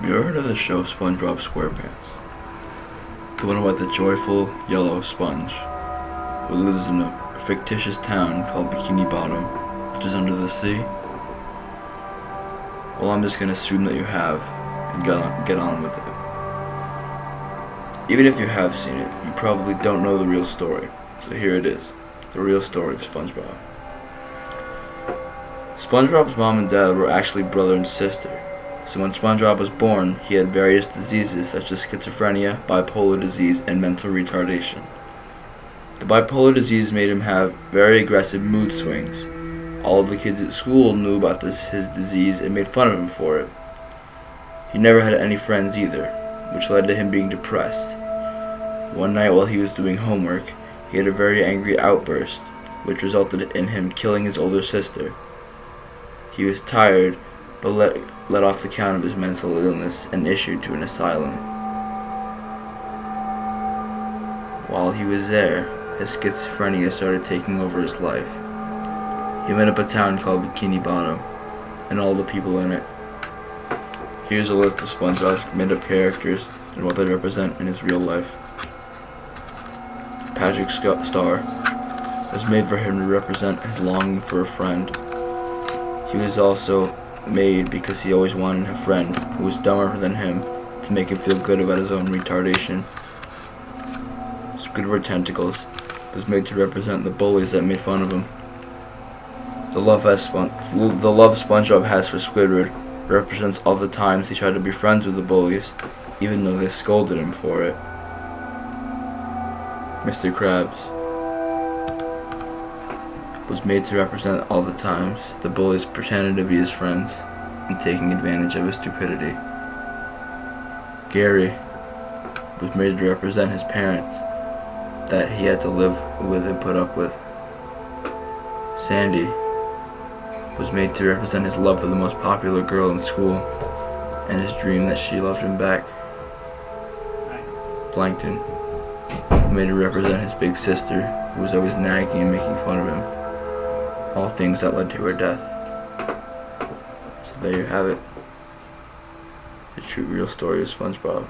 Have you ever heard of the show SpongeBob SquarePants? The one about the joyful yellow sponge who lives in a fictitious town called Bikini Bottom, which is under the sea? Well, I'm just gonna assume that you have and get on with it. Even if you have seen it, you probably don't know the real story. So here it is, the real story of SpongeBob. SpongeBob's mom and dad were actually brother and sister. So when SpongeBob was born, he had various diseases such as schizophrenia, bipolar disease, and mental retardation. The bipolar disease made him have very aggressive mood swings. All of the kids at school knew about his disease and made fun of him for it. He never had any friends either, which led to him being depressed. One night while he was doing homework, he had a very angry outburst, which resulted in him killing his older sister. He was tired, but let off the count of his mental illness and issued to an asylum. While he was there, his schizophrenia started taking over his life. He met up a town called Bikini Bottom, and all the people in it. Here's a list of SpongeBob's made-up characters and what they represent in his real life. Patrick Star was made for him to represent his longing for a friend. He was also made because he always wanted a friend who was dumber than him to make him feel good about his own retardation. Squidward Tentacles was made to represent the bullies that made fun of him. The love SpongeBob has for Squidward represents all the times he tried to be friends with the bullies, even though they scolded him for it. Mr. Krabs was made to represent all the times the bullies pretended to be his friends and taking advantage of his stupidity. Gary was made to represent his parents that he had to live with and put up with. Sandy was made to represent his love for the most popular girl in school and his dream that she loved him back. Plankton was made to represent his big sister who was always nagging and making fun of him. All things that led to her death. So there you have it. The true real story of SpongeBob.